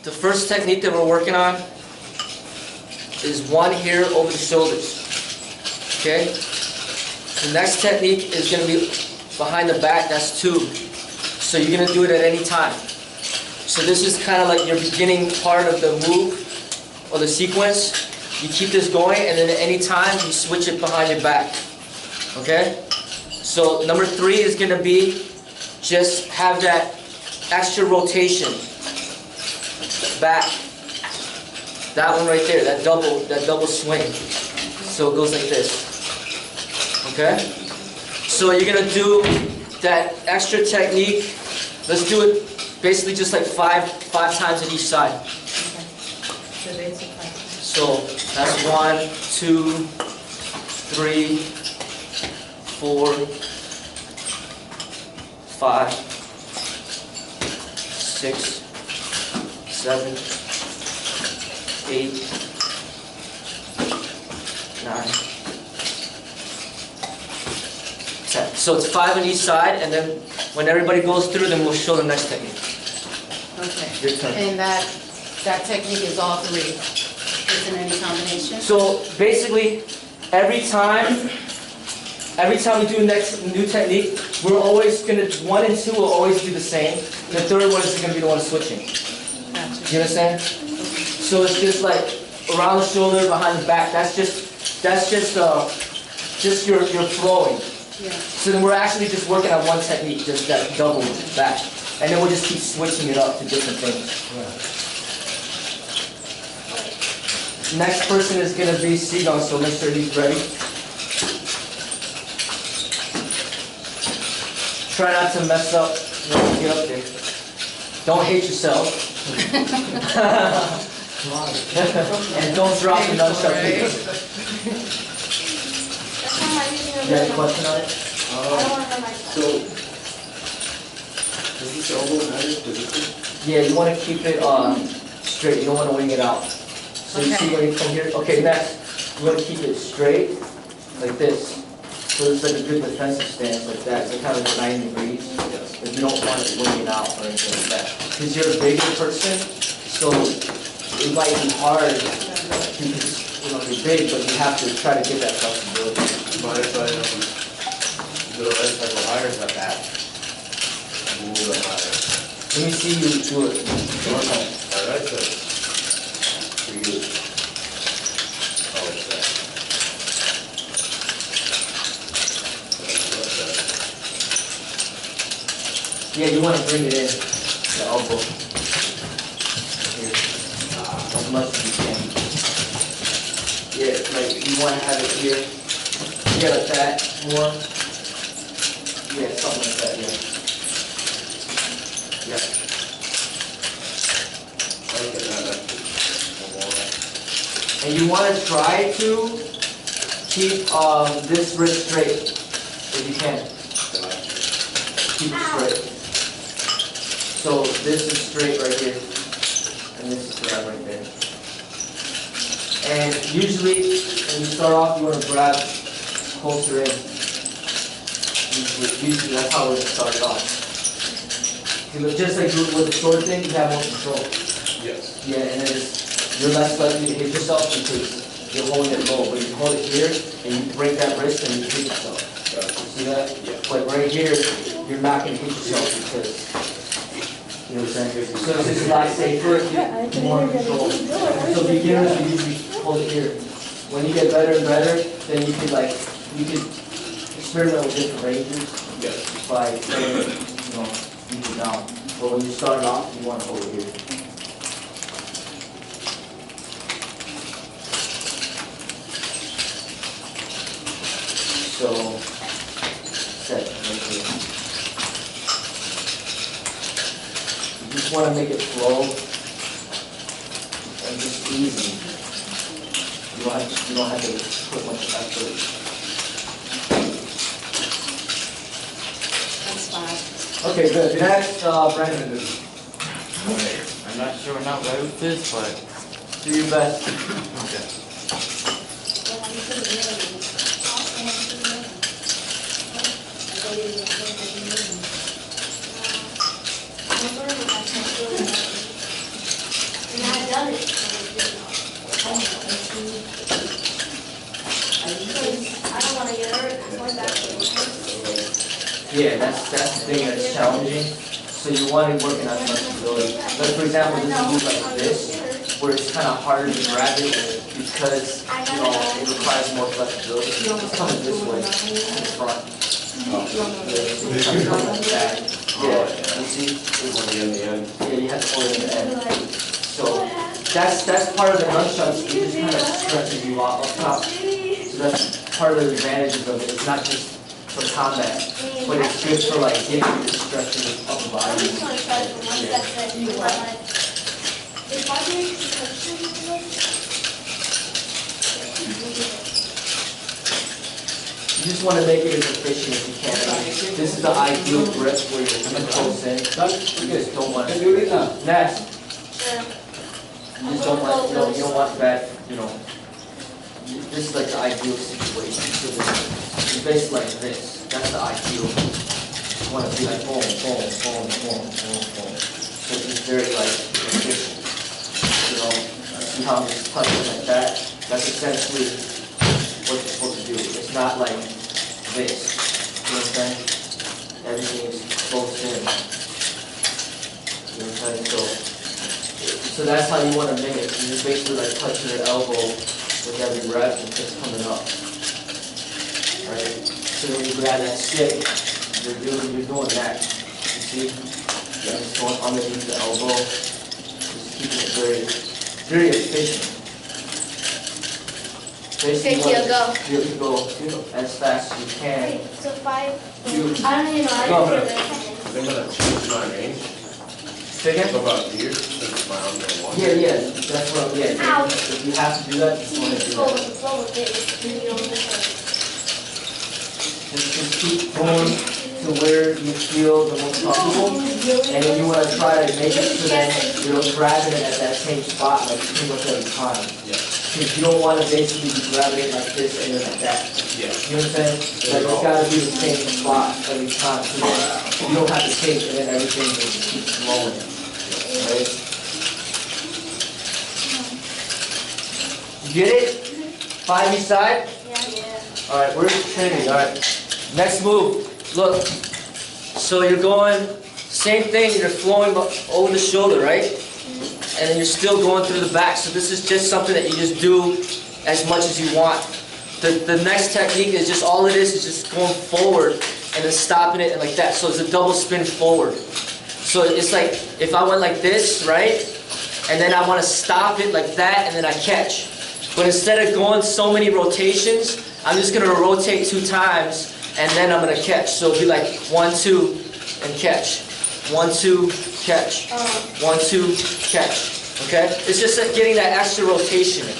the first technique that we're working on is one here over the shoulders. Okay? The next technique is going to be behind the back, that's two. So you're going to do it at any time. So this is kind of like your beginning part of the move or the sequence. You keep this going, and then at any time you switch it behind your back. Okay? So number three is going to be just have that extra rotation back. That one right there, that double swing. So it goes like this. Okay? So you're going to do that extra technique. Let's do it basically just like five times on each side. Okay. So that's 1, 2, 3, 4, 5, 6, 7, 8, 9, 10. So it's 5 on each side, and then when everybody goes through, then we'll show the next technique. Okay. Your turn. And that technique is all three. Isn't any combination? So basically, every time we do a new technique, we're always gonna 1 and 2 will always do the same. The third one is gonna be the one switching. Gotcha. You understand? So it's just like around the shoulder, behind the back. That's just your flowing. Yeah. So then we're actually just working on one technique, just that double back, and then we'll just keep switching it up to different things. Next person is going to be Seagull, so make sure he's ready. Try not to mess up when you get up there. Don't hate yourself. And don't drop the nunchuck. You have a question on it? So, does this elbow matter physically? Yeah, you want to keep it straight. You don't want to wing it out. So you see when you come here? Okay, next, you want to keep it straight, like this. So it's like a good defensive stance, like that. So kind of like 90 degrees. If you don't want it winging out or anything like that. Because you're a bigger person, so it might be hard because you're big, but you have to try to get that flexibility. Mind if I do the right type of higher than that? A little bit higher. Let me see you do it. Alright, so pretty good. Oh, what's that? Yeah, you want to bring it in, the elbow. Here. As much as you can. Yeah, like you want to have it here. Yeah, like that. More. Yeah, something like that, yeah. Yeah. And you want to try to keep this wrist straight, if you can. Keep it straight. So this is straight right here, and this is flat right there. And usually, when you start off, you want to grab closer in. Usually that's how we're started off. Just like with the sword thing, you have more control. Yes. Yeah, and then you're less likely to hit yourself because you're holding it low. But if you hold it here, and you break that wrist, and you hit yourself. See that? Yeah. Like right here, you're not going to hit yourself because, you know what I'm saying? So this is a lot safer if you more control. So beginners, you usually hold it here. When you get better and better, then you could experiment with different ranges. Yes. By saying, keep it down. But when you start off, you want to hold it here. So, set right here. You just want to make it flow and just easy. You don't have to put much effort. That's fine. Okay, good. Next, Brandon. Alright, I'm not sure I'm not right with this, but Do your best. okay. done it. I don't want to get hurt. I'm going back to the Yeah, that's the thing that's challenging. So you want to be working on flexibility. But for example, this move like this, where it's kind of harder to grab it because, it requires more flexibility. It's coming this way, in the front. Yeah, it's coming like that. Yeah, you see? Yeah, you have to hold it in the end. So that's part of the nunchucks. It just kind of stretches you off up top. So that's part of the advantages of it. It's not just for combat, but it's good for like getting your stretching of the body. You just want to make it as efficient as you can. This is the ideal grip where you're coming close in. You just don't want to do it. Next. You just don't want, you don't want that, this is like the ideal situation. So it's basically like this. That's the ideal. You want to be like boom, boom, boom, boom, boom, boom. So it's very like efficient. See how I'm just touching like that? That's essentially what you're supposed to do. It's not like this. You know what I'm saying? Everything is close in. You know what I'm saying? So that's how you want to mimic. You just basically like touching your elbow with every rep and just coming up. Right? So when you grab that stick, you're doing that. You see? Yeah. Just going underneath the elbow. Just keeping it very, very efficient. Basically, Okay, Kia, go. You go as fast as you can. Wait, so 5. You, I don't even know. Go. I think I'm gonna change my range. Say again? So about here, since my arm don't want Yeah, that's what, Ow. If you have to do that, just want to do Go that. with the flow with it. Just keep going to where you feel the most comfortable, and then you want to try to make it so that you're grabbing it at that same spot like pretty much every time. Yeah. Because you don't want to basically be grabbing it like this and then like that. Yeah. You know what I'm saying? Like it's got to be the same spot every time, so that you don't have to take and then everything just keeps flowing. Right? You get it? 5 each side? Yeah. Alright, where's the training? Alright. Next move. Look. So you're going, same thing, you're flowing over the shoulder, right? And then you're still going through the back. So this is just something that you just do as much as you want. The next technique is just, all it is just going forward and then stopping it and like that. So it's a double spin forward. So it's like, if I went like this, right? And then I want to stop it like that and then I catch. But instead of going so many rotations, I'm just going to rotate 2 times and then I'm going to catch. So it'll be like 1, 2, and catch. 1, 2, catch. 1, 2, catch. Okay? It's just like getting that extra rotation in.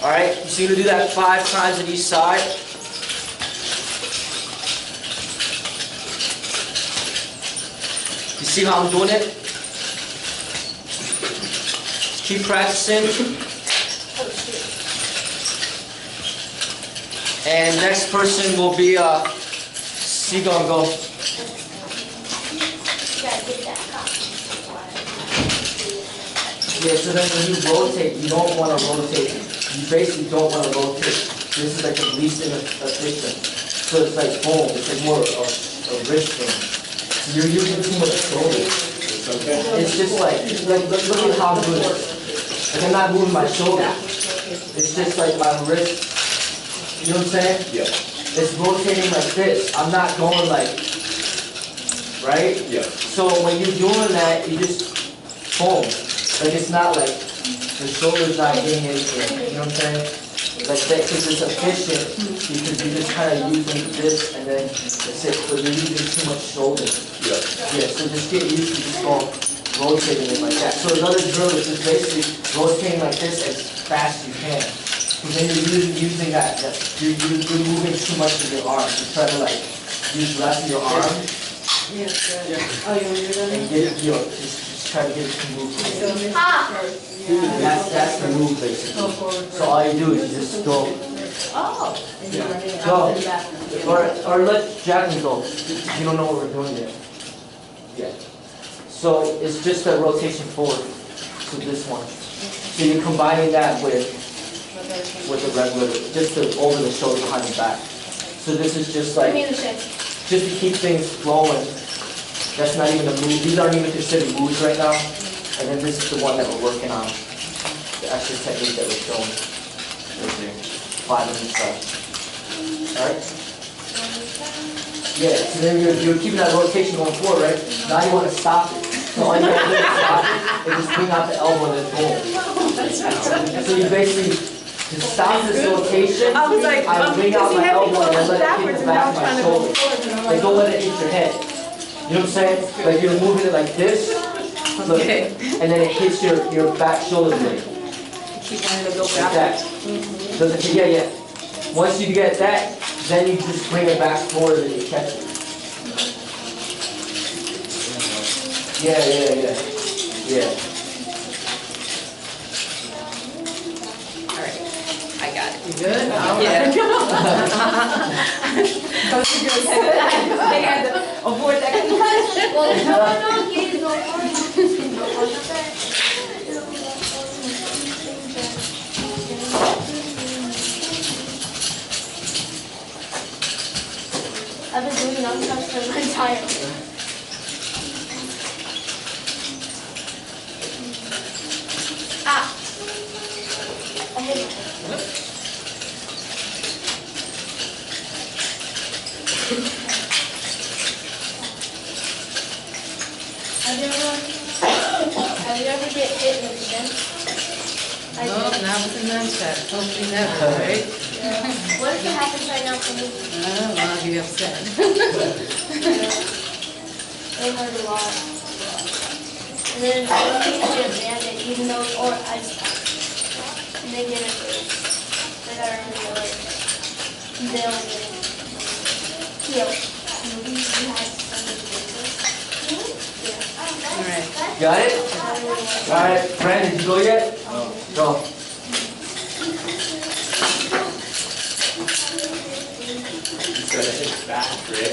Alright? So you're going to do that 5 times on each side. You see how I'm doing it? Keep practicing. And next person will be Seagull, go. You gotta get that cop. Yeah, so then when you rotate, you don't want to rotate. You basically don't want to rotate. This is like the least efficient. So it's like boom, it's like more of a wrist thing. So you're using too much shoulder. It's just like look at how I'm doing it. Like I'm not moving my shoulder. It's just like my wrist. You know what I'm saying? Yeah. It's rotating like this. I'm not going like, right? Yeah. So when you're doing that, you just boom. Like it's not like the shoulder's not getting anything. You know what I'm saying? Like that, because it's efficient. Because you're just kind of using this and then that's it. But you're using too much shoulder. Yeah. Yeah. So just get used to just going rotating it like that. So another drill is just basically rotating like this as fast as you can. Because then you're using that you're moving too much of your arm. You try to like use less of your arm. Yeah. Oh, you want to do that? And get it, just try to get it to move. Ah! And that's the move basically. So all you do is you just go. Oh. Go. Or let Jacqueline go. You don't know what we're doing yet. Yeah. So it's just a rotation forward. to this one. So you're combining that with the regular, just the over the shoulder behind the back. So this is just Give like, me the shit. just to keep things flowing. That's not even a move. These aren't even considered moves right now. And then this is the one that we're working on. The extra technique that we're showing. Right there. 5 of each side. Alright? Yeah, so then you're keeping that rotation going forward, right? Now you want to stop it. So all you gotta do is stop it and just bring out the elbow and then boom. So you basically, to stop this rotation, I was like, I bring out my elbow and then let it backwards hit the and back now of I'm my trying to go shoulder. forward. And I'm Like like, don't let it hit your head. You know what I'm saying? Like you're moving it like this, look, Okay. and then it hits your back shoulder blade. keep wanting to go Like backwards. that. Doesn't, yeah. Once you get that, then you just bring it back forward and you catch it. Yeah. All right, I got it. You good? Yeah. I had to avoid that. Well, no, kids, no, I've been doing nunchucks for my entire life. Ah! I hit my head. Have you ever get hit in the shin? I No, did. not with the nunchuck. Hopefully never, right? Yeah. What if it happens right now for me? Oh, well, I'll be upset. It hurt a lot. And then I don't think I get a band-aid, even though, or ice pack. And they get it first. They gotta remember like, they'll get it. Heal. All right. Got it? Alright, Brandon, did you go yet? Go. You said it hits back, right?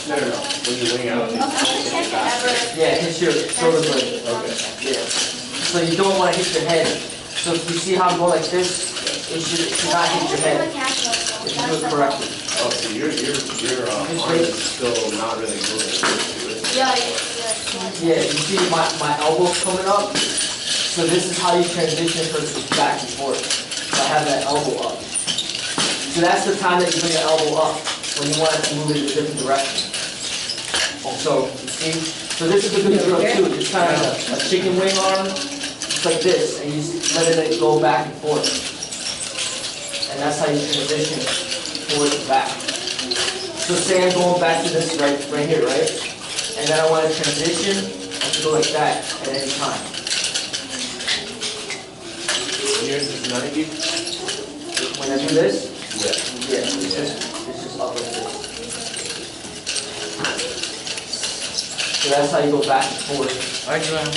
No. When you wing out, it hits back. Yeah, hit your shoulder blade. Okay. Yeah. So you don't want to hit your head. So if you see how I'm going like this, it should not hit your head. If you do it correctly. Oh, so your arm is still not really moving. Yeah. Yeah, you see my elbow's coming up. So this is how you transition from back and forth. So I have that elbow up. So that's the time that you bring the elbow up when you want it to move in a different direction. So you see, so this is a good drill too. It's kind of like a chicken wing arm. It's like this, and you just let it go back and forth. And that's how you transition forward to back. So say I'm going back to this right here, right? And then I want to transition, I have to go like that at any time. Yours is 90? When I do this, Yeah. it's just up like this. So that's how you go back and forth. Alright, Joanne.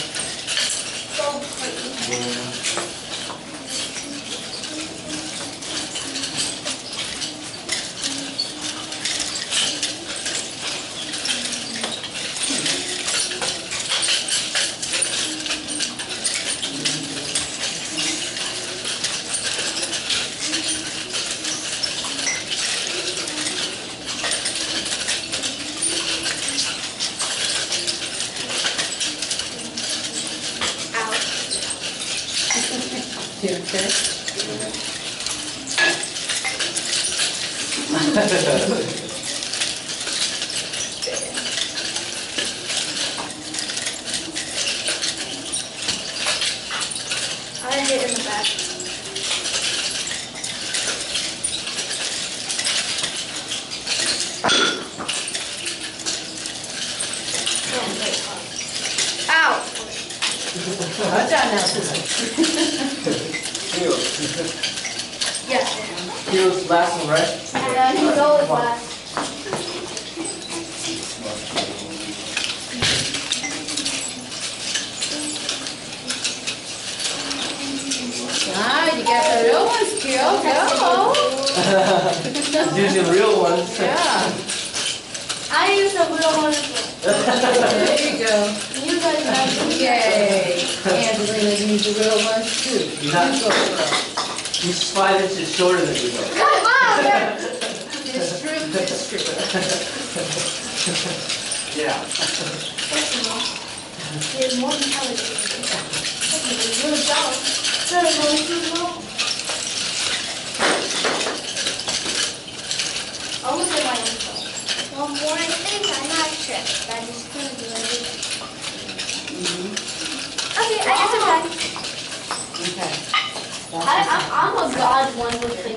You okay? I hit in the back. Ow! Watch out now, sister. Yes. Here's last one, right? Yeah, you go with last. Ah, you got the real ones, Kiro. Go. Using real ones. Yeah. I use the real one as well. There you go. You guys have. Yay. Angelina needs the real ones too. You go, girl. He's 5 inches shorter than you though. Come on, man. It's true, it's true. Yeah. First of all, you're more intelligent. Second, you're really dumb. Third of all, you're low. Almost like my own phone. One more thing, I'm not sure. I'm just gonna do everything. Okay, I guess I'm done. Okay. I'm a god one with things.